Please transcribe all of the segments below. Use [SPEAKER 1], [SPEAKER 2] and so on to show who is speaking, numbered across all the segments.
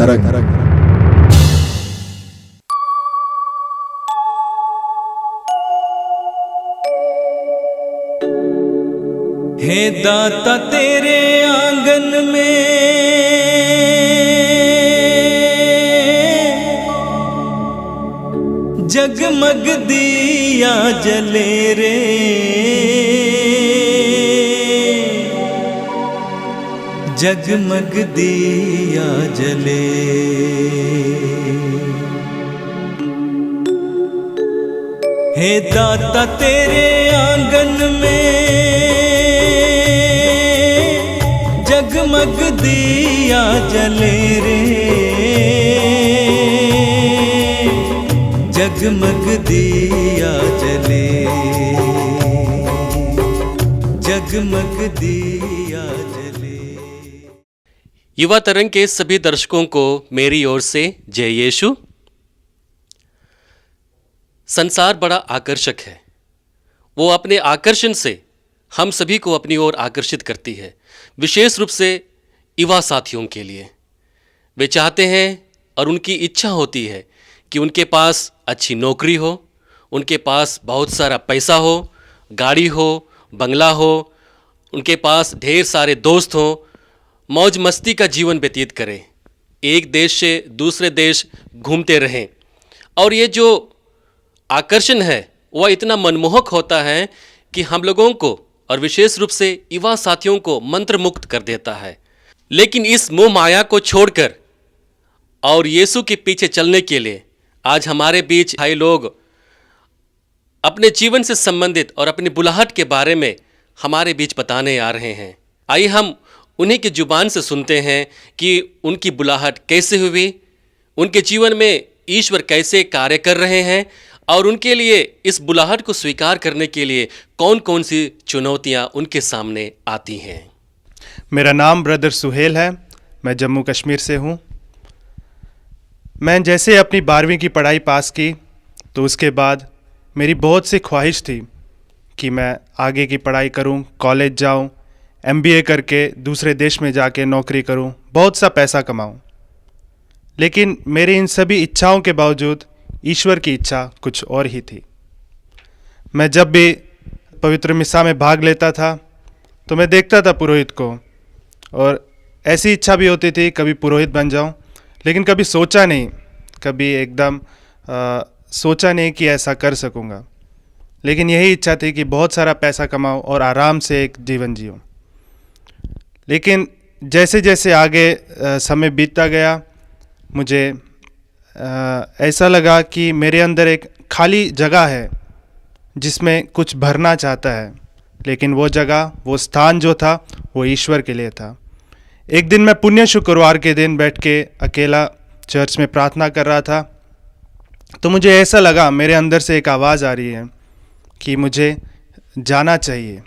[SPEAKER 1] हे दाता तेरे आंगन में जगमग दिया जले रे, जगमग दिया जले। हे दाता तेरे आंगन में जगमग दिया जले रे, जगमग दिया जले, जगमग दिया जले।
[SPEAKER 2] युवा तरंग के सभी दर्शकों को मेरी ओर से जय यीशु। संसार बड़ा आकर्षक है। वो अपने आकर्षण से हम सभी को अपनी ओर आकर्षित करती है, विशेष रूप से युवा साथियों के लिए। वे चाहते हैं और उनकी इच्छा होती है कि उनके पास अच्छी नौकरी हो, उनके पास बहुत सारा पैसा हो, गाड़ी हो, बंगला हो, उनके पास ढेर सारे दोस्त हों, मौज मस्ती का जीवन व्यतीत करें, एक देश से दूसरे देश घूमते रहें। और ये जो आकर्षण है वह इतना मनमोहक होता है कि हम लोगों को और विशेष रूप से युवा साथियों को मंत्रमुग्ध कर देता है। लेकिन इस मोह माया को छोड़कर और यीशु के पीछे चलने के लिए आज हमारे बीच भाई लोग अपने जीवन से संबंधित और अपनी बुलाहट के बारे में हमारे बीच बताने आ रहे हैं। आइए हम उन्हीं की जुबान से सुनते हैं कि उनकी बुलाहट कैसे हुई, उनके जीवन में ईश्वर कैसे कार्य कर रहे हैं और उनके लिए इस बुलाहट को स्वीकार करने के लिए कौन कौन सी चुनौतियां उनके सामने आती हैं।
[SPEAKER 3] मेरा नाम ब्रदर सुहेल है, मैं जम्मू कश्मीर से हूँ। मैं जैसे अपनी 12वीं की पढ़ाई पास की तो उसके बाद मेरी बहुत सी ख्वाहिश थी कि मैं आगे की पढ़ाई करूँ, कॉलेज जाऊँ, MBA करके दूसरे देश में जाके नौकरी करूँ, बहुत सा पैसा कमाऊँ। लेकिन मेरी इन सभी इच्छाओं के बावजूद ईश्वर की इच्छा कुछ और ही थी। मैं जब भी पवित्र मिसा में भाग लेता था तो मैं देखता था पुरोहित को, और ऐसी इच्छा भी होती थी कभी पुरोहित बन जाऊं, लेकिन कभी सोचा नहीं, कभी एकदम सोचा नहीं कि ऐसा कर सकूंगा। लेकिन यही इच्छा थी कि बहुत सारा पैसा कमाऊं और आराम से एक जीवन जीऊं। लेकिन जैसे जैसे आगे समय बीतता गया, मुझे ऐसा लगा कि मेरे अंदर एक खाली जगह है जिसमें कुछ भरना चाहता है, लेकिन वो जगह, वो स्थान जो था वो ईश्वर के लिए था। एक दिन मैं पुण्य शुक्रवार के दिन बैठ के अकेला चर्च में प्रार्थना कर रहा था, तो मुझे ऐसा लगा, मेरे अंदर से एक आवाज़ आ रही है कि मुझे जाना चाहिए।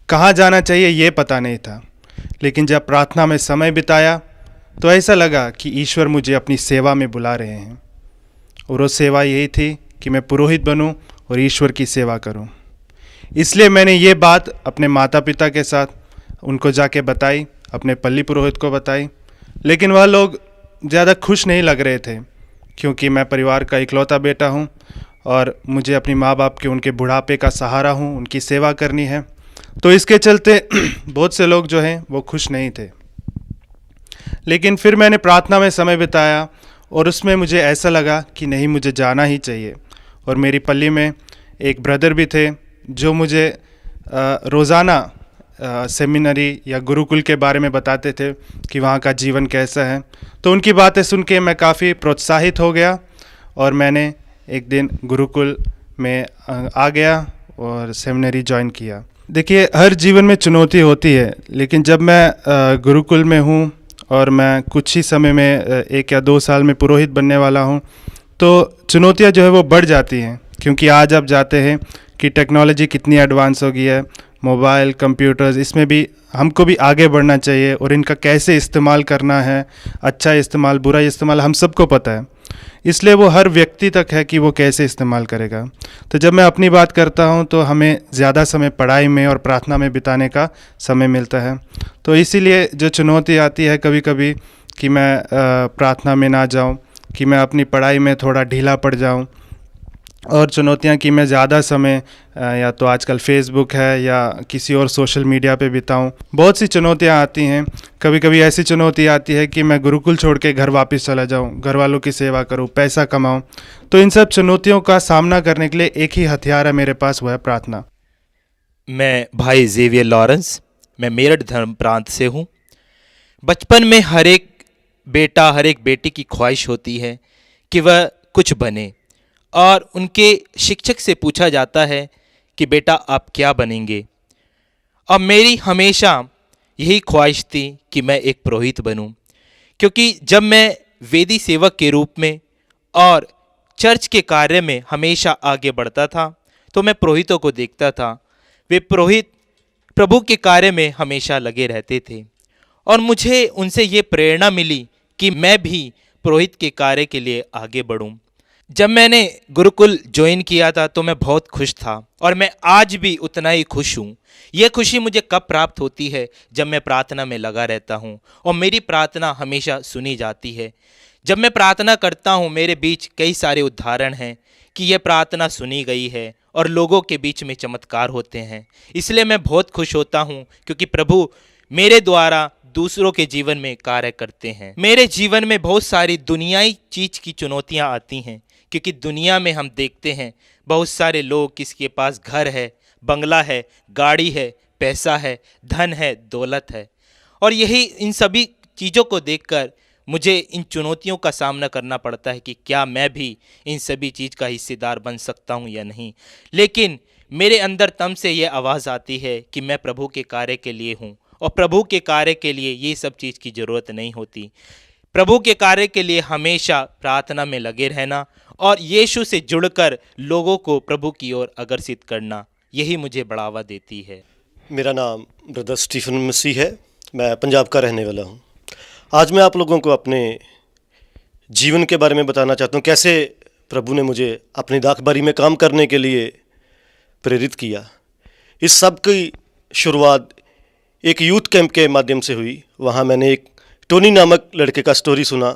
[SPEAKER 3] कहाँ जाना चाहिए ये पता नहीं था, लेकिन जब प्रार्थना में समय बिताया तो ऐसा लगा कि ईश्वर मुझे अपनी सेवा में बुला रहे हैं, और वो सेवा यही थी कि मैं पुरोहित बनूं और ईश्वर की सेवा करूं। इसलिए मैंने ये बात अपने माता पिता के साथ उनको जाके बताई, अपने पल्ली पुरोहित को बताई। लेकिन वह लोग ज़्यादा खुश नहीं लग रहे थे, क्योंकि मैं परिवार का इकलौता बेटा हूं और मुझे अपनी माँ बाप के उनके बुढ़ापे का सहारा हूं, उनकी सेवा करनी है। तो इसके चलते बहुत से लोग जो हैं वो खुश नहीं थे। लेकिन फिर मैंने प्रार्थना में समय बिताया और उसमें मुझे ऐसा लगा कि नहीं, मुझे जाना ही चाहिए। और मेरी पल्ली में एक ब्रदर भी थे जो मुझे रोज़ाना सेमिनरी या गुरुकुल के बारे में बताते थे कि वहाँ का जीवन कैसा है। तो उनकी बातें सुन के मैं काफ़ी प्रोत्साहित हो गया और मैंने एक दिन गुरुकुल में आ गया और सेमिनरी ज्वाइन किया। देखिए, हर जीवन में चुनौती होती है, लेकिन जब मैं गुरुकुल में हूँ और मैं कुछ ही समय में 1 या 2 साल में पुरोहित बनने वाला हूँ, तो चुनौतियाँ जो है वो बढ़ जाती हैं। क्योंकि आज आप जाते हैं कि टेक्नोलॉजी कितनी एडवांस हो गई है, मोबाइल, कंप्यूटर्स, इसमें भी हमको भी आगे बढ़ना चाहिए और इनका कैसे इस्तेमाल करना है, अच्छा इस्तेमाल, बुरा इस्तेमाल, हम सबको पता है। इसलिए वो हर व्यक्ति तक है कि वो कैसे इस्तेमाल करेगा। तो जब मैं अपनी बात करता हूँ तो हमें ज़्यादा समय पढ़ाई में और प्रार्थना में बिताने का समय मिलता है। तो इसीलिए जो चुनौती आती है कभी कभी कि मैं प्रार्थना में ना जाऊं, कि मैं अपनी पढ़ाई में थोड़ा ढीला पड़ जाऊं, और चुनौतियां कि मैं ज़्यादा समय या तो आजकल फेसबुक है या किसी और सोशल मीडिया पे बिताऊं। बहुत सी चुनौतियां आती हैं। कभी कभी ऐसी चुनौती आती है कि मैं गुरुकुल छोड़ के घर वापस चला जाऊं, घर वालों की सेवा करूं, पैसा कमाऊं। तो इन सब चुनौतियों का सामना करने के लिए एक ही हथियार है मेरे पास, वो है प्रार्थना।
[SPEAKER 4] मैं भाई जेवियर लॉरेंस, मैं मेरठ धर्म प्रांत से हूँ। बचपन में हर एक बेटा हर एक बेटी की ख्वाहिश होती है कि वह कुछ बने, और उनके शिक्षक से पूछा जाता है कि बेटा आप क्या बनेंगे। और मेरी हमेशा यही ख्वाहिश थी कि मैं एक पुरोहित बनूं, क्योंकि जब मैं वेदी सेवक के रूप में और चर्च के कार्य में हमेशा आगे बढ़ता था तो मैं पुरोहितों को देखता था। वे पुरोहित प्रभु के कार्य में हमेशा लगे रहते थे, और मुझे उनसे ये प्रेरणा मिली कि मैं भी पुरोहित के कार्य के लिए आगे बढ़ूं। जब मैंने गुरुकुल ज्वाइन किया था तो मैं बहुत खुश था, और मैं आज भी उतना ही खुश हूँ। यह खुशी मुझे कब प्राप्त होती है? जब मैं प्रार्थना में लगा रहता हूँ और मेरी प्रार्थना हमेशा सुनी जाती है। जब मैं प्रार्थना करता हूँ, मेरे बीच कई सारे उदाहरण हैं कि यह प्रार्थना सुनी गई है और लोगों के बीच में चमत्कार होते हैं। इसलिए मैं बहुत खुश होता हूँ, क्योंकि प्रभु मेरे द्वारा दूसरों के जीवन में कार्य करते हैं। मेरे जीवन में बहुत सारी दुनियाई चीज़ की चुनौतियाँ आती हैं, क्योंकि दुनिया में हम देखते हैं बहुत सारे लोग, किसके पास घर है, बंगला है, गाड़ी है, पैसा है, धन है, दौलत है, और यही इन सभी चीज़ों को देखकर मुझे इन चुनौतियों का सामना करना पड़ता है कि क्या मैं भी इन सभी चीज़ का हिस्सेदार बन सकता हूँ या नहीं। लेकिन मेरे अंदर तम से ये आवाज़ आती है कि मैं प्रभु के कार्य के लिए हूँ, और प्रभु के कार्य के लिए ये सब चीज़ की ज़रूरत नहीं होती। प्रभु के कार्य के लिए हमेशा प्रार्थना में लगे रहना और यीशु से जुड़कर लोगों को प्रभु की ओर अग्रसित करना, यही मुझे बढ़ावा देती है।
[SPEAKER 5] मेरा नाम ब्रदर स्टीफन मसीह है। मैं पंजाब का रहने वाला हूँ। आज मैं आप लोगों को अपने जीवन के बारे में बताना चाहता हूँ, कैसे प्रभु ने मुझे अपनी दाखबारी में काम करने के लिए प्रेरित किया। इस सब की शुरुआत एक यूथ कैंप के माध्यम से हुई। वहाँ मैंने एक टोनी नामक लड़के का स्टोरी सुना।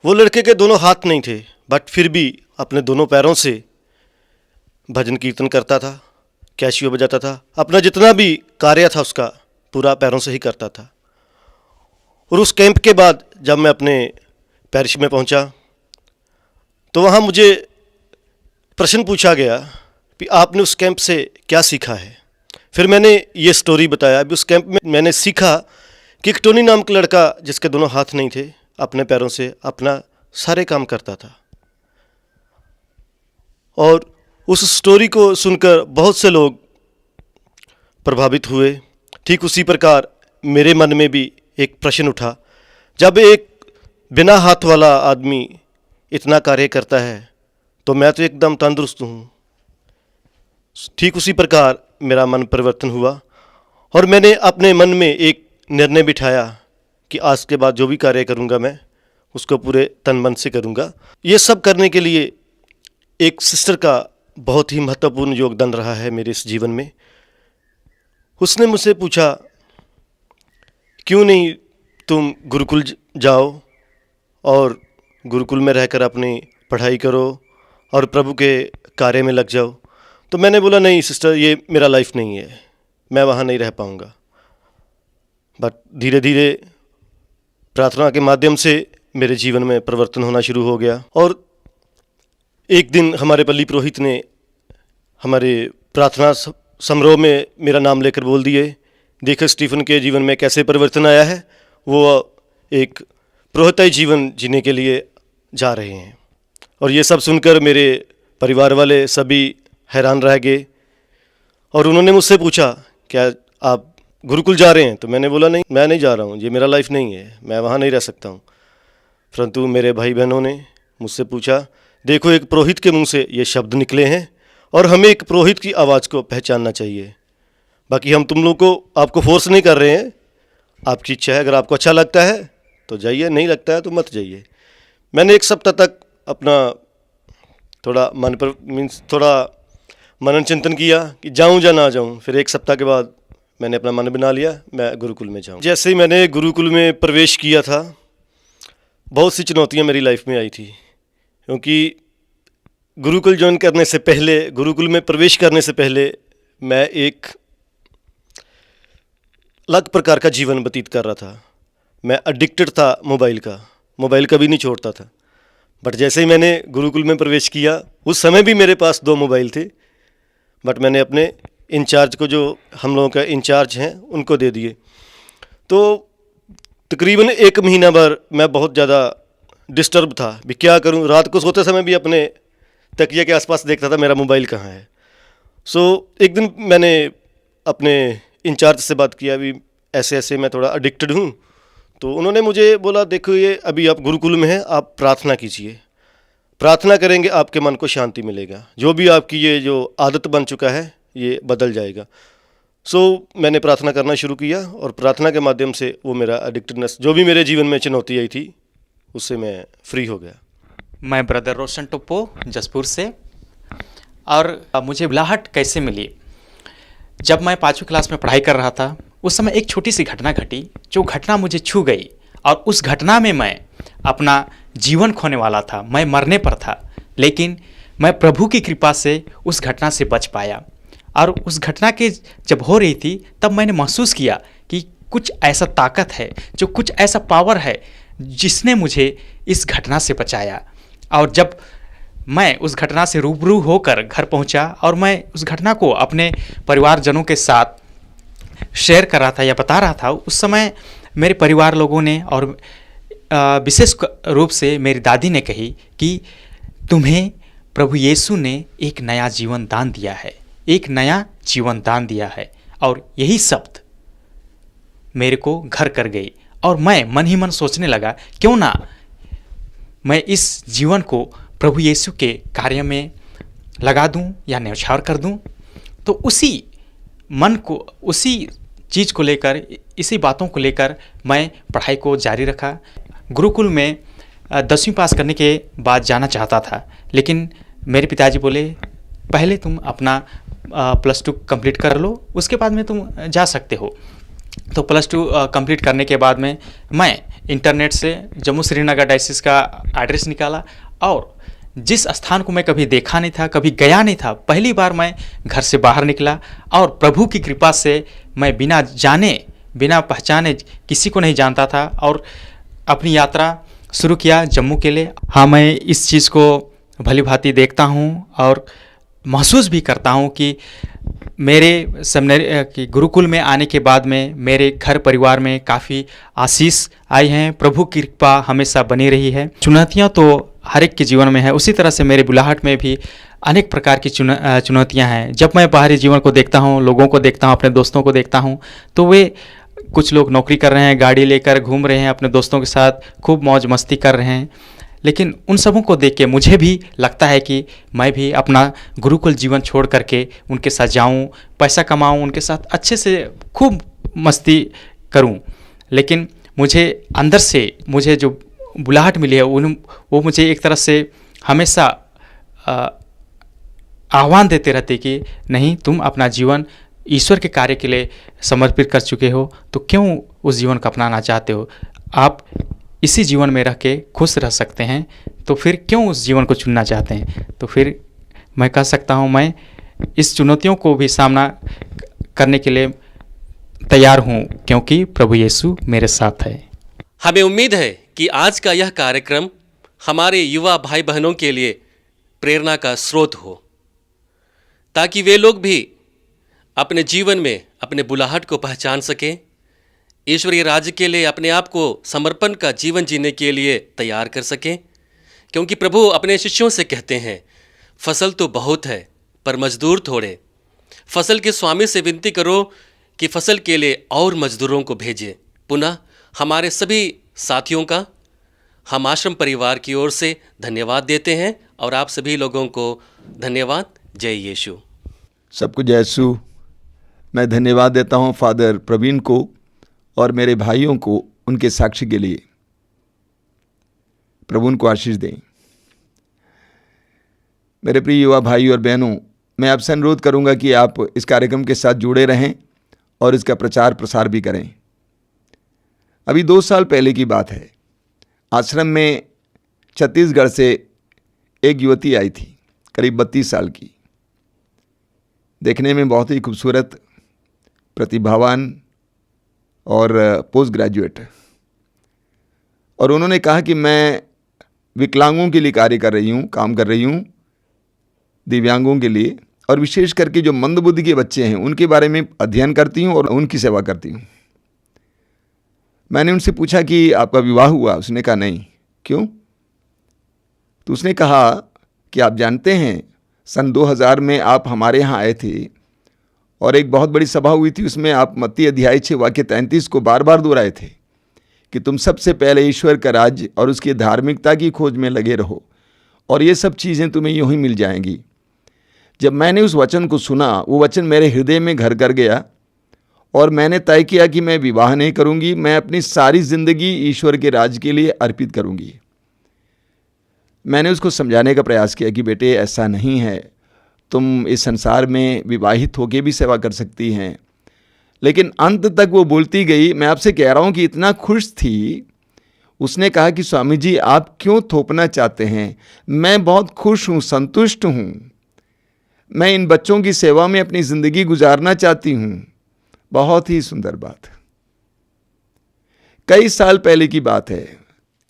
[SPEAKER 5] वो लड़के के दोनों हाथ नहीं थे, बट फिर भी अपने दोनों पैरों से भजन कीर्तन करता था, कैशियो बजाता था, अपना जितना भी कार्य था उसका पूरा पैरों से ही करता था। और उस कैंप के बाद जब मैं अपने पैरिश में पहुंचा तो वहाँ मुझे प्रश्न पूछा गया कि आपने उस कैंप से क्या सीखा है। फिर मैंने ये स्टोरी बताया। अभी उस कैंप में मैंने सीखा कि एक टोनी नाम का लड़का जिसके दोनों हाथ नहीं थे, अपने पैरों से अपना सारे काम करता था। और उस स्टोरी को सुनकर बहुत से लोग प्रभावित हुए। ठीक उसी प्रकार मेरे मन में भी एक प्रश्न उठा, जब एक बिना हाथ वाला आदमी इतना कार्य करता है तो मैं तो एकदम तंदुरुस्त हूँ। ठीक उसी प्रकार मेरा मन परिवर्तन हुआ और मैंने अपने मन में एक निर्णय बिठाया कि आज के बाद जो भी कार्य करूँगा मैं उसको पूरे तन मन से करूँगा। ये सब करने के लिए एक सिस्टर का बहुत ही महत्वपूर्ण योगदान रहा है मेरे इस जीवन में। उसने मुझसे पूछा, क्यों नहीं तुम गुरुकुल जाओ और गुरुकुल में रहकर अपनी पढ़ाई करो और प्रभु के कार्य में लग जाओ। तो मैंने बोला, नहीं सिस्टर, ये मेरा लाइफ नहीं है, मैं वहाँ नहीं रह पाऊँगा। बट धीरे धीरे प्रार्थना के माध्यम से मेरे जीवन में परिवर्तन होना शुरू हो गया। और एक दिन हमारे पल्ली पुरोहित ने हमारे प्रार्थना समारोह में मेरा नाम लेकर बोल दिए, देखो स्टीफन के जीवन में कैसे परिवर्तन आया है, वो एक पुरोहिताई जीवन जीने के लिए जा रहे हैं। और ये सब सुनकर मेरे परिवार वाले सभी हैरान रह गए और उन्होंने मुझसे पूछा, क्या आप गुरुकुल जा रहे हैं? तो मैंने बोला, नहीं, मैं नहीं जा रहा हूँ, ये मेरा लाइफ नहीं है, मैं वहाँ नहीं रह सकता हूँ। परंतु मेरे भाई बहनों ने मुझसे पूछा, देखो एक पुरोहित के मुंह से ये शब्द निकले हैं और हमें एक पुरोहित की आवाज़ को पहचानना चाहिए। बाकी हम तुम लोग को आपको फोर्स नहीं कर रहे हैं, आपकी इच्छा है, अगर आपको अच्छा लगता है तो जाइए, नहीं लगता है तो मत जाइए। मैंने एक सप्ताह तक अपना थोड़ा मनन चिंतन किया कि जाऊं या ना जाऊं। फिर एक सप्ताह के बाद मैंने अपना मन बना लिया, मैं गुरुकुल में जाऊं। जैसे ही मैंने गुरुकुल में प्रवेश किया था बहुत सी चुनौतियां मेरी लाइफ में आई थी, क्योंकि गुरुकुल ज्वाइन करने से पहले, गुरुकुल में प्रवेश करने से पहले मैं एक अलग प्रकार का जीवन व्यतीत कर रहा था। मैं एडिक्टेड था मोबाइल का, मोबाइल कभी नहीं छोड़ता था। बट जैसे ही मैंने गुरुकुल में प्रवेश किया, उस समय भी मेरे पास 2 मोबाइल थे, बट मैंने अपने इंचार्ज को, जो हम लोगों का इंचार्ज हैं, उनको दे दिए। तो तकरीबन 1 महीना भर मैं बहुत ज़्यादा डिस्टर्ब था, भी क्या करूं। रात को सोते समय भी अपने तकिया के आसपास देखता था मेरा मोबाइल कहाँ है। एक दिन मैंने अपने इंचार्ज से बात किया, भी ऐसे ऐसे मैं थोड़ा एडिक्टेड हूँ। तो उन्होंने मुझे बोला, देखो ये अभी आप गुरुकुल में हैं, आप प्रार्थना कीजिए, प्रार्थना करेंगे आपके मन को शांति मिलेगा, जो भी आपकी ये जो आदत बन चुका है ये बदल जाएगा। मैंने प्रार्थना करना शुरू किया और प्रार्थना के माध्यम से वो मेरा एडिक्टेडनेस, जो भी मेरे जीवन में चुनौती आई थी, उससे मैं फ्री हो गया।
[SPEAKER 6] मैं ब्रदर रोशन टोप्पो जसपुर से। और मुझे बुलाहट कैसे मिली? जब मैं 5वीं क्लास में पढ़ाई कर रहा था, उस समय एक छोटी सी घटना घटी, जो घटना मुझे छू गई, और उस घटना में मैं अपना जीवन खोने वाला था, मैं मरने पर था। लेकिन मैं प्रभु की कृपा से उस घटना से बच पाया। और उस घटना के जब हो रही थी, तब मैंने महसूस किया कि कुछ ऐसा ताकत है, जो कुछ ऐसा पावर है, जिसने मुझे इस घटना से बचाया। और जब मैं उस घटना से रूबरू होकर घर पहुंचा और मैं उस घटना को अपने परिवारजनों के साथ शेयर कर रहा था या बता रहा था, उस समय मेरे परिवार लोगों ने और विशेष रूप से मेरी दादी ने कही कि तुम्हें प्रभु यीशु ने एक नया जीवन दान दिया है, एक नया जीवन दान दिया है। और यही शब्द मेरे को घर कर गई और मैं मन ही मन सोचने लगा, क्यों ना मैं इस जीवन को प्रभु यीशु के कार्य में लगा दूं या न्यौछावर कर दूं। तो उसी मन को, उसी चीज़ को लेकर, इसी बातों को लेकर मैं पढ़ाई को जारी रखा। गुरुकुल में 10वीं पास करने के बाद जाना चाहता था, लेकिन मेरे पिताजी बोले, पहले तुम अपना +2 कंप्लीट कर लो, उसके बाद में तुम जा सकते हो। तो +2 कंप्लीट करने के बाद में मैं इंटरनेट से जम्मू श्रीनगर डायसिस का एड्रेस निकाला, और जिस स्थान को मैं कभी देखा नहीं था, कभी गया नहीं था, पहली बार मैं घर से बाहर निकला और प्रभु की कृपा से मैं बिना जाने, बिना पहचाने, किसी को नहीं जानता था, और अपनी यात्रा शुरू किया जम्मू के लिए। हाँ, मैं इस चीज़ को भली भांति देखता हूँ और महसूस भी करता हूँ कि मेरे सेमिनरी की गुरुकुल में आने के बाद में मेरे घर परिवार में काफ़ी आशीष आई हैं। प्रभु की कृपा हमेशा बनी रही है। चुनौतियाँ तो हर एक के जीवन में है, उसी तरह से मेरे बुलाहट में भी अनेक प्रकार की चुनौतियाँ हैं। जब मैं बाहरी जीवन को देखता हूँ, लोगों को देखता हूँ, अपने दोस्तों को देखता हूँ, तो वे कुछ लोग नौकरी कर रहे हैं, गाड़ी लेकर घूम रहे हैं, अपने दोस्तों के साथ खूब मौज मस्ती कर रहे हैं। लेकिन उन सबों को देख के मुझे भी लगता है कि मैं भी अपना गुरुकुल जीवन छोड़ करके उनके साथ जाऊं, पैसा कमाऊं, उनके साथ अच्छे से खूब मस्ती करूं। लेकिन मुझे अंदर से मुझे जो बुलाहट मिली है, वो मुझे एक तरह से हमेशा आह्वान देते रहते कि नहीं, तुम अपना जीवन ईश्वर के कार्य के लिए समर्पित कर चुके हो, तो क्यों उस जीवन को अपनाना चाहते हो? आप इसी जीवन में रह के खुश रह सकते हैं, तो फिर क्यों उस जीवन को चुनना चाहते हैं? तो फिर मैं कह सकता हूँ, मैं इस चुनौतियों को भी सामना करने के लिए तैयार हूँ, क्योंकि प्रभु यीशु मेरे साथ है।
[SPEAKER 2] हमें उम्मीद है कि आज का यह कार्यक्रम हमारे युवा भाई बहनों के लिए प्रेरणा का स्रोत हो, ताकि वे लोग भी अपने जीवन में अपने बुलाहट को पहचान सकें, ईश्वरीय राज्य के लिए अपने आप को समर्पण का जीवन जीने के लिए तैयार कर सकें। क्योंकि प्रभु अपने शिष्यों से कहते हैं, फसल तो बहुत है पर मजदूर थोड़े। फसल के स्वामी से विनती करो कि फसल के लिए और मजदूरों को भेजे। पुनः हमारे सभी साथियों का हम आश्रम परिवार की ओर से धन्यवाद देते हैं, और आप सभी लोगों को धन्यवाद। जय यीशु।
[SPEAKER 7] सबको जय यीशु। मैं धन्यवाद देता हूं फादर प्रवीण को और मेरे भाइयों को उनके साक्ष्य के लिए। प्रभु उनको आशीष दें। मेरे प्रिय युवा भाई और बहनों, मैं आपसे अनुरोध करूंगा कि आप इस कार्यक्रम के साथ जुड़े रहें और इसका प्रचार प्रसार भी करें। अभी 2 साल पहले की बात है, आश्रम में छत्तीसगढ़ से एक युवती आई थी, करीब 32 साल की, देखने में बहुत ही खूबसूरत, प्रतिभावान और पोस्ट ग्रेजुएट। और उन्होंने कहा कि मैं विकलांगों के लिए कार्य कर रही हूँ, काम कर रही हूँ, दिव्यांगों के लिए, और विशेष करके जो मंदबुद्धि के बच्चे हैं उनके बारे में अध्ययन करती हूँ और उनकी सेवा करती हूँ। मैंने उनसे पूछा कि आपका विवाह हुआ? उसने कहा नहीं। क्यों? तो उसने कहा कि आप जानते हैं सन 2000 में आप हमारे यहाँ आए थे और एक बहुत बड़ी सभा हुई थी, उसमें आप मत्ती अध्याय 6 वाक्य 33 को बार बार दोहराए थे कि तुम सबसे पहले ईश्वर का राज्य और उसकी धार्मिकता की खोज में लगे रहो और ये सब चीज़ें तुम्हें यूं ही मिल जाएंगी। जब मैंने उस वचन को सुना, वो वचन मेरे हृदय में घर कर गया और मैंने तय किया कि मैं विवाह नहीं करूंगी, मैं अपनी सारी जिंदगी ईश्वर के राज्य के लिए अर्पित करूंगी। मैंने उसको समझाने का प्रयास किया कि बेटे ऐसा नहीं है, तुम इस संसार में विवाहित होकर भी सेवा कर सकती हैं। लेकिन अंत तक वो बोलती गई। मैं आपसे कह रहा हूँ कि इतना खुश थी। उसने कहा कि स्वामी जी आप क्यों थोपना चाहते हैं, मैं बहुत खुश हूँ, संतुष्ट हूँ, मैं इन बच्चों की सेवा में अपनी ज़िंदगी गुजारना चाहती हूँ। बहुत ही सुंदर बात। कई साल पहले की बात है,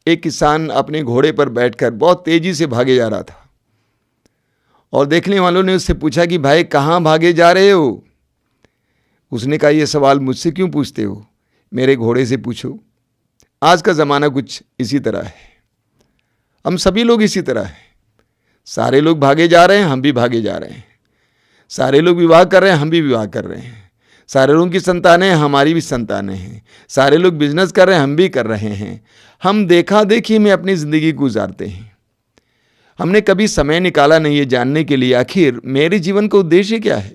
[SPEAKER 7] एक किसान अपने घोड़े पर बैठकर बहुत तेजी से भागे जा रहा था और देखने वालों ने उससे पूछा कि भाई कहाँ भागे जा रहे हो? उसने कहा ये सवाल मुझसे क्यों पूछते हो, मेरे घोड़े से पूछो। आज का ज़माना कुछ इसी तरह है, हम सभी लोग इसी तरह हैं। सारे लोग भागे जा रहे हैं, हम भी भागे जा रहे हैं। सारे लोग विवाह कर रहे हैं, हम भी विवाह कर रहे हैं। सारे लोगों की संतानें हैं, हमारी भी संतानें हैं। सारे लोग बिजनेस कर रहे हैं, हम भी कर रहे हैं। हम देखा देखी में अपनी ज़िंदगी गुजारते हैं। हमने कभी समय निकाला नहीं है जानने के लिए आखिर मेरे जीवन का उद्देश्य क्या है।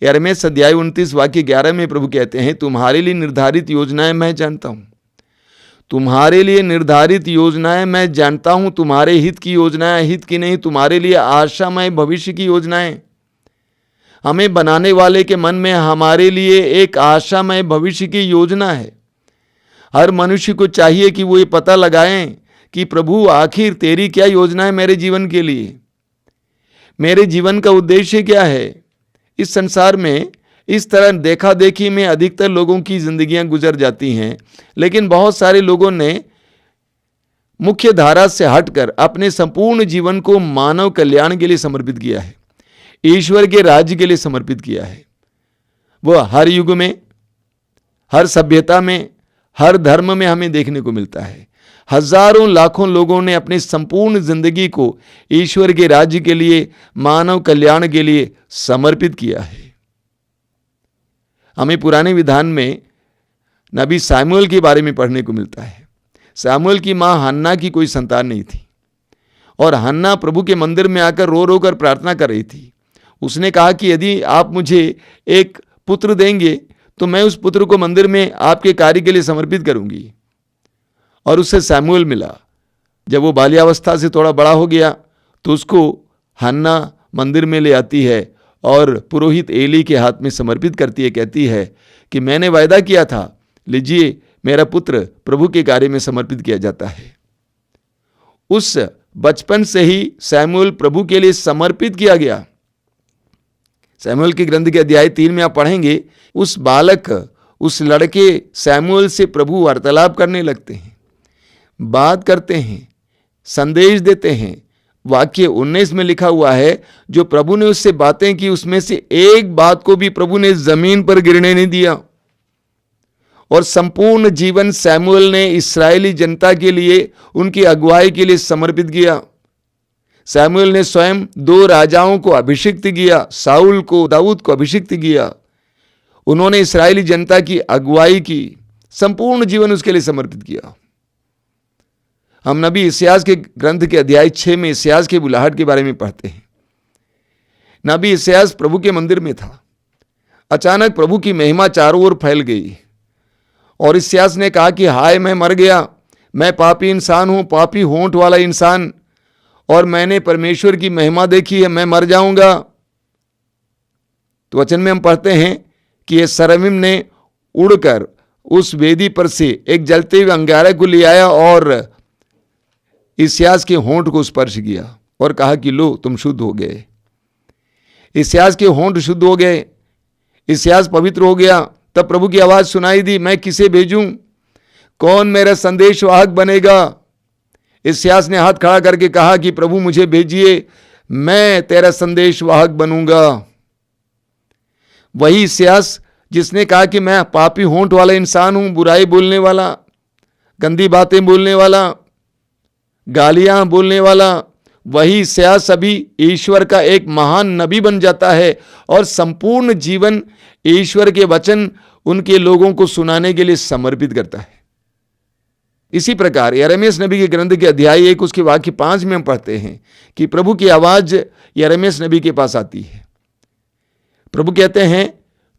[SPEAKER 7] यिर्मयाह अध्याय 29 वाक्य 11 में प्रभु कहते हैं, तुम्हारे लिए निर्धारित योजनाएं मैं जानता हूं। तुम्हारे लिए निर्धारित योजनाएं मैं जानता हूं। तुम्हारे हित की योजनाएं हित की नहीं, तुम्हारे लिए आशामय भविष्य की योजनाएं। हमें बनाने वाले के मन में हमारे लिए एक आशामय भविष्य की योजना है। हर मनुष्य को चाहिए कि वो ये पता लगाएं कि प्रभु आखिर तेरी क्या योजना है मेरे जीवन के लिए, मेरे जीवन का उद्देश्य क्या है। इस संसार में इस तरह देखा देखी में अधिकतर लोगों की जिंदगियां गुजर जाती हैं, लेकिन बहुत सारे लोगों ने मुख्य धारा से हटकर अपने संपूर्ण जीवन को मानव कल्याण के लिए समर्पित किया है, ईश्वर के राज्य के लिए समर्पित किया है। वह हर युग में, हर सभ्यता में, हर धर्म में हमें देखने को मिलता है। हजारों लाखों लोगों ने अपनी संपूर्ण जिंदगी को ईश्वर के राज्य के लिए, मानव कल्याण के लिए समर्पित किया है। हमें पुराने विधान में नबी सामुएल के बारे में पढ़ने को मिलता है। सामुएल की मां हन्ना की कोई संतान नहीं थी और हन्ना प्रभु के मंदिर में आकर रो रो कर प्रार्थना कर रही थी। उसने कहा कि यदि आप मुझे एक पुत्र देंगे तो मैं उस पुत्र को मंदिर में आपके कार्य के लिए समर्पित करूंगी। और उससे सामुएल मिला। जब वो बाल्यावस्था से थोड़ा बड़ा हो गया तो उसको हन्ना मंदिर में ले आती है और पुरोहित एली के हाथ में समर्पित करती है। कहती है कि मैंने वायदा किया था, लीजिए मेरा पुत्र प्रभु के कार्य में समर्पित किया जाता है। उस बचपन से ही सैमुएल प्रभु के लिए समर्पित किया गया। सैमुएल की ग्रंथ के अध्याय 3 में आप पढ़ेंगे, उस बालक, उस लड़के सैमुएल से प्रभु वार्तालाप करने लगते हैं, बात करते हैं, संदेश देते हैं। वाक्य 19 में लिखा हुआ है, जो प्रभु ने उससे बातें की उसमें से एक बात को भी प्रभु ने जमीन पर गिरने नहीं दिया। और संपूर्ण जीवन सैमुएल ने इस्राएली जनता के लिए, उनकी अगुवाई के लिए समर्पित किया। सैमुएल ने स्वयं 2 राजाओं को अभिषिक्त किया, साउल को, दाऊद को अभिषिक्त किया। उन्होंने इस्राएली जनता की अगुवाई की, संपूर्ण जीवन उसके लिए समर्पित किया। हम नबी इस्यास के ग्रंथ के अध्याय 6 में इस्यास के बुलाहट के बारे में पढ़ते हैं। नबी इस्यास प्रभु के मंदिर में था। अचानक प्रभु की महिमा चारों ओर फैल गई और इस्यास ने कहा कि हाय मैं मर गया, मैं पापी इंसान हूं, पापी होंठ वाला इंसान, और मैंने परमेश्वर की महिमा देखी है, मैं मर जाऊंगा। तो वचन में हम पढ़ते हैं कि ये सरमिम ने उड़कर उस वेदी पर से एक जलते हुए अंगारे को ले आया और इस्यास के होंठ को स्पर्श किया और कहा कि लो तुम शुद्ध हो गए। इस्यास के होंठ शुद्ध हो गए, इस्यास पवित्र हो गया। तब प्रभु की आवाज सुनाई दी, मैं किसे भेजूं, कौन मेरा संदेशवाहक बनेगा। इस्यास ने हाथ खड़ा करके कहा कि प्रभु मुझे भेजिए, मैं तेरा संदेशवाहक बनूंगा। वही इस्यास जिसने कहा कि मैं पापी होंठ वाला इंसान हूं, बुराई बोलने वाला, गंदी बातें बोलने वाला, गालियां बोलने वाला, वही इस्यास अभी ईश्वर का एक महान नबी बन जाता है और संपूर्ण जीवन ईश्वर के वचन उनके लोगों को सुनाने के लिए समर्पित करता है। इसी प्रकार यिर्मयाह नबी के ग्रंथ के अध्याय 1 उसके वाक्य 5 में हम पढ़ते हैं कि प्रभु की आवाज यिर्मयाह नबी के पास आती है। प्रभु कहते हैं,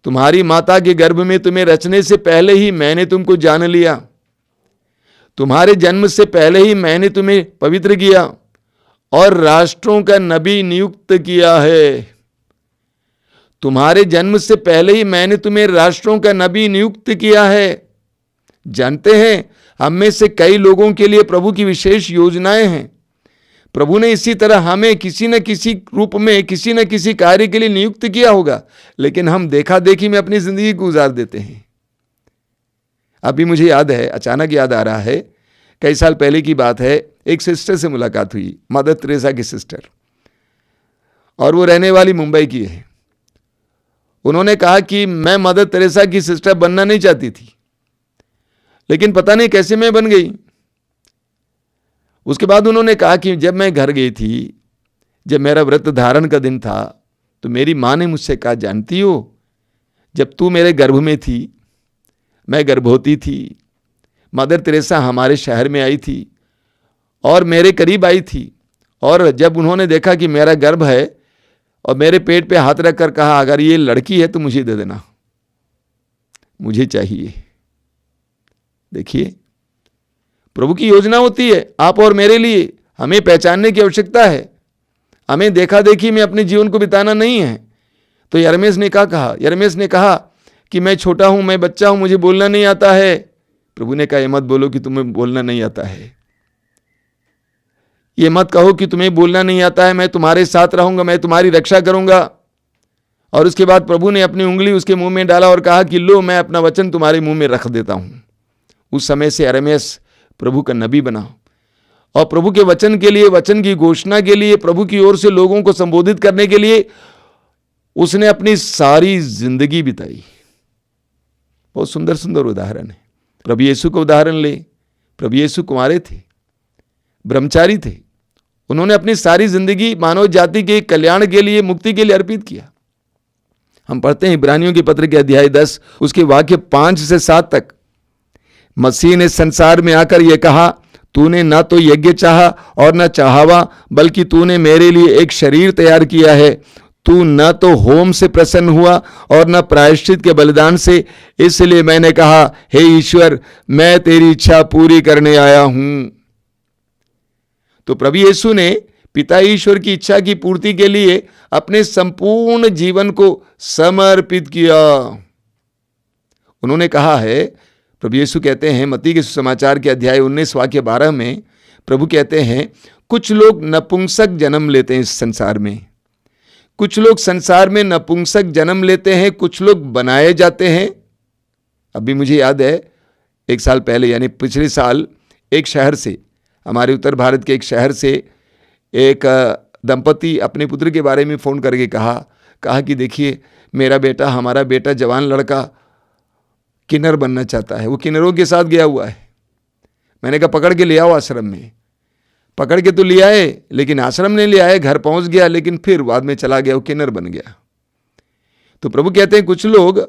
[SPEAKER 7] तुम्हारी माता के गर्भ में तुम्हें रचने से पहले ही मैंने तुमको जान लिया, तुम्हारे जन्म से पहले ही मैंने तुम्हें पवित्र किया और राष्ट्रों का नबी नियुक्त किया है। तुम्हारे जन्म से पहले ही मैंने तुम्हें राष्ट्रों का नबी नियुक्त किया है। जानते हैं, हम में से कई लोगों के लिए प्रभु की विशेष योजनाएं हैं। प्रभु ने इसी तरह हमें किसी न किसी रूप में किसी न किसी कार्य के लिए नियुक्त किया होगा, लेकिन हम देखा देखी में अपनी जिंदगी गुजार देते हैं। अभी मुझे याद है, अचानक याद आ रहा है, कई साल पहले की बात है, एक सिस्टर से मुलाकात हुई, मदर तेरेसा की सिस्टर, और वो रहने वाली मुंबई की है। उन्होंने कहा कि मैं मदर तेरेसा की सिस्टर बनना नहीं चाहती थी, लेकिन पता नहीं कैसे मैं बन गई। उसके बाद उन्होंने कहा कि जब मैं घर गई थी, जब मेरा व्रत धारण का दिन था, तो मेरी माँ ने मुझसे कहा, जानती हो, जब तू मेरे गर्भ में थी, मैं गर्भवती थी, मदर तेरेसा हमारे शहर में आई थी और मेरे करीब आई थी, और जब उन्होंने देखा कि मेरा गर्भ है और मेरे पेट पे हाथ रखकर कहा, अगर ये लड़की है तो मुझे दे देना, मुझे चाहिए। देखिए, प्रभु की योजना होती है आप और मेरे लिए। हमें पहचानने की आवश्यकता है, हमें देखा देखी में अपने जीवन को बिताना नहीं है। तो यिर्मयाह ने क्या कहा? यिर्मयाह ने कहा कि मैं छोटा हूं, मैं बच्चा हूं, मुझे बोलना नहीं आता है। प्रभु ने कहा, ये मत बोलो कि तुम्हें बोलना नहीं आता है, ये मत कहो कि तुम्हें बोलना नहीं आता है, मैं तुम्हारे साथ रहूंगा, मैं तुम्हारी रक्षा करूंगा। और उसके बाद प्रभु ने अपनी उंगली उसके मुंह में डाला और कहा कि लो, मैं अपना वचन तुम्हारे मुंह में रख देता हूं। उस समय से यिर्मयाह प्रभु का नबी बना और प्रभु के वचन के लिए, वचन की घोषणा के लिए, प्रभु की ओर से लोगों को संबोधित करने के लिए उसने अपनी सारी जिंदगी बिताई। बहुत सुंदर सुंदर उदाहरण है। प्रभु यीशु का उदाहरण ले। प्रभु यीशु कुंवारे थे, ब्रह्मचारी थे, उन्होंने अपनी सारी जिंदगी मानव जाति के कल्याण के लिए, मुक्ति के लिए अर्पित किया। हम पढ़ते हैं इब्रानियों के पत्र के अध्याय 10 उसके वाक्य 5 से 7 तक, मसीह ने संसार में आकर यह कहा, तूने न तो यज्ञ चाहा और न चाहावा, बल्कि तूने मेरे लिए एक शरीर तैयार किया है। तू न तो होम से प्रसन्न हुआ और न प्रायश्चित के बलिदान से, इसलिए मैंने कहा, हे ईश्वर, मैं तेरी इच्छा पूरी करने आया हूं। तो प्रभु यीशु ने पिता ईश्वर की इच्छा की पूर्ति के लिए अपने संपूर्ण जीवन को समर्पित किया। उन्होंने कहा है, प्रभु यीशु कहते हैं मत्ती के सुसमाचार के अध्याय 19 वाक्य 12 में, प्रभु कहते हैं, कुछ लोग नपुंसक जन्म लेते हैं इस संसार में, कुछ लोग संसार में नपुंसक जन्म लेते हैं, कुछ लोग बनाए जाते हैं। अभी मुझे याद है, एक साल पहले यानी पिछले साल एक शहर से, हमारे उत्तर भारत के एक शहर से एक दंपति अपने पुत्र के बारे में फ़ोन करके कहा कि देखिए, मेरा बेटा, हमारा बेटा जवान लड़का किन्नर बनना चाहता है, वो किन्नरों के साथ गया हुआ है। मैंने कहा पकड़ के ले आओ आश्रम में। पकड़ के तो ले आए, लेकिन आश्रम नहीं ले आए, घर पहुंच गया, लेकिन फिर बाद में चला गया, वो किन्नर बन गया। तो प्रभु कहते हैं कुछ लोग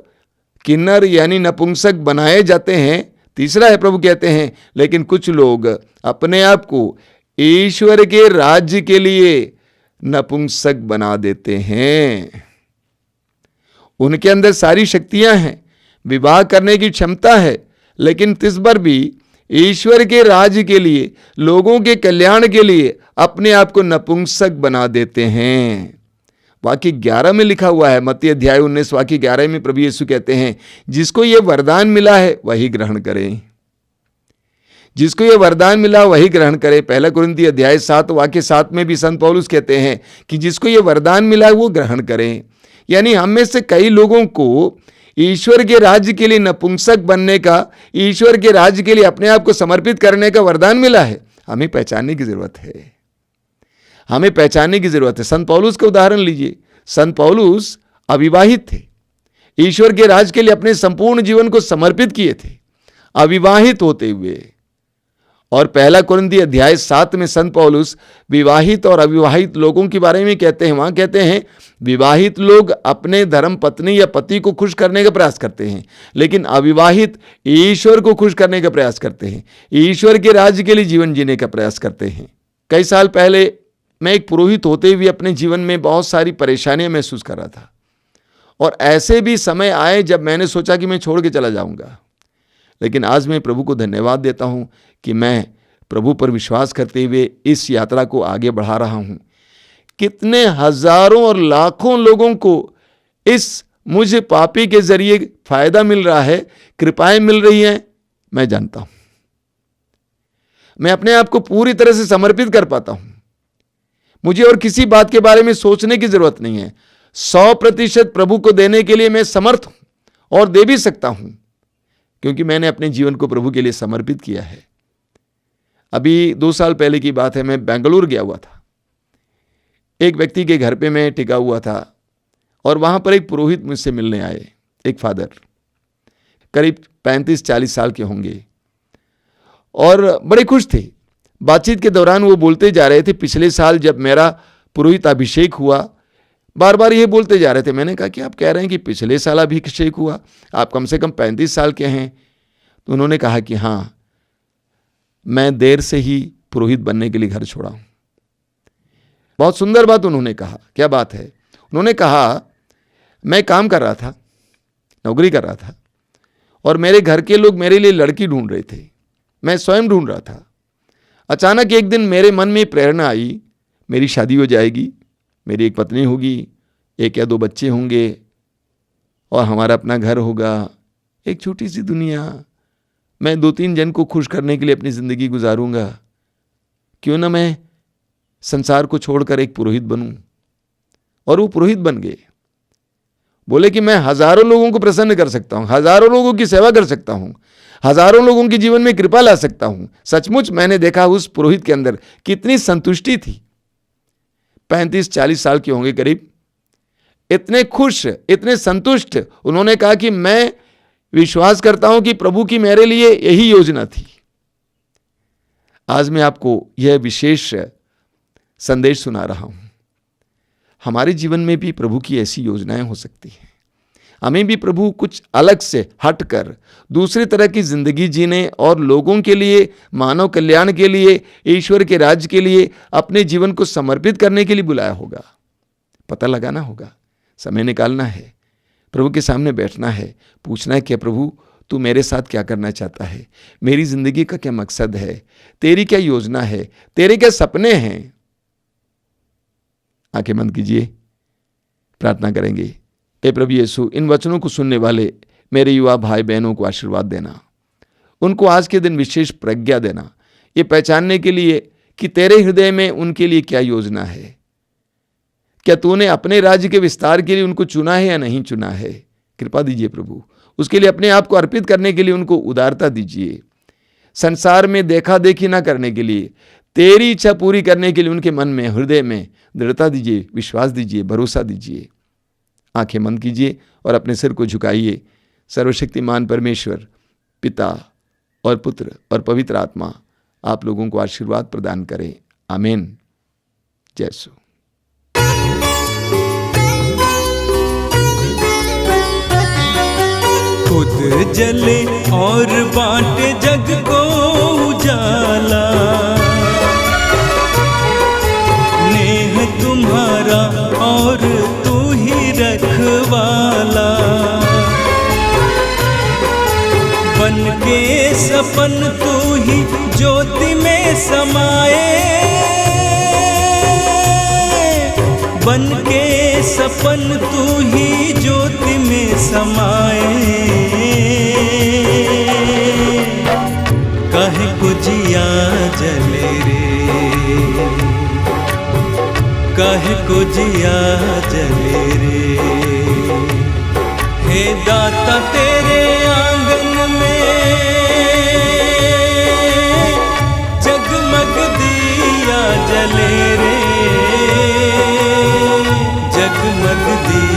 [SPEAKER 7] किन्नर यानी नपुंसक बनाए जाते हैं। तीसरा है, प्रभु कहते हैं, लेकिन कुछ लोग अपने आप को ईश्वर के राज्य के लिए नपुंसक बना देते हैं। उनके अंदर सारी शक्तियां हैं, विवाह करने की क्षमता है, लेकिन तिस पर भी ईश्वर के राज्य के लिए, लोगों के कल्याण के लिए अपने आप को नपुंसक बना देते हैं। वाक्य 11 में लिखा हुआ है, मत्ती अध्याय 19 वाक्य 11 में प्रभु यीशु कहते हैं, जिसको ये वरदान मिला है वही ग्रहण करें। जिसको ये वरदान मिला वही ग्रहण करे। पहला कुरिन्थी अध्याय 7 वाक्य 7 में भी संत पौलुस कहते हैं कि जिसको ये वरदान मिला है वो ग्रहण करें। यानी हम में से कई लोगों को ईश्वर के राज्य के लिए नपुंसक बनने का, ईश्वर के राज्य के लिए अपने आप को समर्पित करने का वरदान मिला है। हमें पहचानने की जरूरत है, हमें पहचानने की जरूरत है। संत पौलुस का उदाहरण लीजिए। संत पौलुस अविवाहित थे, ईश्वर के राज्य के लिए अपने संपूर्ण जीवन को समर्पित किए थे अविवाहित होते हुए। और पहला कुरिन्थी अध्याय 7 में संत पौलुस विवाहित और अविवाहित लोगों के बारे में कहते हैं। वहां कहते हैं विवाहित लोग अपने धर्म पत्नी या पति को खुश करने का प्रयास करते हैं, लेकिन अविवाहित ईश्वर को खुश करने का प्रयास करते हैं, ईश्वर के राज्य के लिए जीवन जीने का प्रयास करते हैं। कई साल पहले मैं एक पुरोहित होते हुए अपने जीवन में बहुत सारी परेशानियां महसूस कर रहा था, और ऐसे भी समय आए जब मैंने सोचा कि मैं छोड़ के चला जाऊंगा। लेकिन आज मैं प्रभु को धन्यवाद देता हूं कि मैं प्रभु पर विश्वास करते हुए इस यात्रा को आगे बढ़ा रहा हूं। कितने हजारों और लाखों लोगों को इस मुझे पापी के जरिए फायदा मिल रहा है, कृपाएं मिल रही हैं, मैं जानता हूं। मैं अपने आप को पूरी तरह से समर्पित कर पाता हूं। मुझे और किसी बात के बारे में सोचने की जरूरत नहीं है। 100% प्रभु को देने के लिए मैं समर्थ हूं और दे भी सकता हूं, क्योंकि मैंने अपने जीवन को प्रभु के लिए समर्पित किया है। अभी 2 साल पहले की बात है, मैं बेंगलुरु गया हुआ था। एक व्यक्ति के घर पे मैं टिका हुआ था, और वहां पर एक पुरोहित मुझसे मिलने आए, एक फादर, करीब 35-40 साल के होंगे, और बड़े खुश थे। बातचीत के दौरान वो बोलते जा रहे थे, पिछले साल जब मेरा पुरोहित अभिषेक हुआ, बार बार ये बोलते जा रहे थे। मैंने कहा कि आप कह रहे हैं कि पिछले साल अभिषेक हुआ, आप कम से कम 35 साल के हैं। तो उन्होंने कहा कि हाँ, मैं देर से ही पुरोहित बनने के लिए घर छोड़ा हूं। बहुत सुंदर बात उन्होंने कहा। क्या बात है? उन्होंने कहा, मैं काम कर रहा था, नौकरी कर रहा था, और मेरे घर के लोग मेरे लिए लड़की ढूंढ रहे थे, मैं स्वयं ढूंढ रहा था। अचानक एक दिन मेरे मन में प्रेरणा आई, मेरी शादी हो जाएगी, मेरी एक पत्नी होगी, 1 या 2 बच्चे होंगे, और हमारा अपना घर होगा, एक छोटी सी दुनिया। मैं 2-3 जन को खुश करने के लिए अपनी ज़िंदगी गुजारूंगा। क्यों ना मैं संसार को छोड़कर एक पुरोहित बनूं। और वो पुरोहित बन गए। बोले कि मैं हजारों लोगों को प्रसन्न कर सकता हूं, हजारों लोगों की सेवा कर सकता हूं, हजारों लोगों के जीवन में कृपा ला सकता हूं। सचमुच मैंने देखा उस पुरोहित के अंदर कितनी संतुष्टि थी। 35-40 साल के होंगे करीब, इतने खुश, इतने संतुष्ट। उन्होंने कहा कि मैं विश्वास करता हूं कि प्रभु की मेरे लिए यही योजना थी। आज मैं आपको यह विशेष संदेश सुना रहा हूं। हमारे जीवन में भी प्रभु की ऐसी योजनाएं हो सकती हैं। हमें भी प्रभु कुछ अलग से हटकर दूसरी तरह की जिंदगी जीने और लोगों के लिए, मानव कल्याण के लिए, ईश्वर के राज्य के लिए अपने जीवन को समर्पित करने के लिए बुलाया होगा। पता लगाना होगा, समय निकालना है, प्रभु के सामने बैठना है, पूछना है कि प्रभु तू मेरे साथ क्या करना चाहता है, मेरी जिंदगी का क्या मकसद है, तेरी क्या योजना है, तेरे क्या सपने हैं। आंखें बंद कीजिए, प्रार्थना करेंगे। हे प्रभु यीशु, इन वचनों को सुनने वाले मेरे युवा भाई बहनों को आशीर्वाद देना, उनको आज के दिन विशेष प्रज्ञा देना, ये पहचानने के लिए कि तेरे हृदय में उनके लिए क्या योजना है। क्या तूने अपने राज्य के विस्तार के लिए उनको चुना है या नहीं चुना है। कृपा दीजिए प्रभु, उसके लिए अपने आप को अर्पित करने के लिए उनको उदारता दीजिए। संसार में देखा देखी ना करने के लिए, तेरी इच्छा पूरी करने के लिए उनके मन में, हृदय में दृढ़ता दीजिए, विश्वास दीजिए, भरोसा दीजिए। आंखें बंद कीजिए और अपने सिर को झुकाइए। सर्वशक्तिमान परमेश्वर, पिता और पुत्र और पवित्र आत्मा आप लोगों को आशीर्वाद प्रदान करें। आमीन। जय यीशु।
[SPEAKER 1] खुद जले और बांटे जग को उजाला, नेह तुम्हारा और तू ही रखवाला। बन के सपन तू ही ज्योति में समाए, बन के सपन तू ही ज्योति में समाए, काहे को जिया जले रे, काहे को जिया जले रे। हे दाता तेरे आंगन में जगमग दिया जले रे, जगमग दिया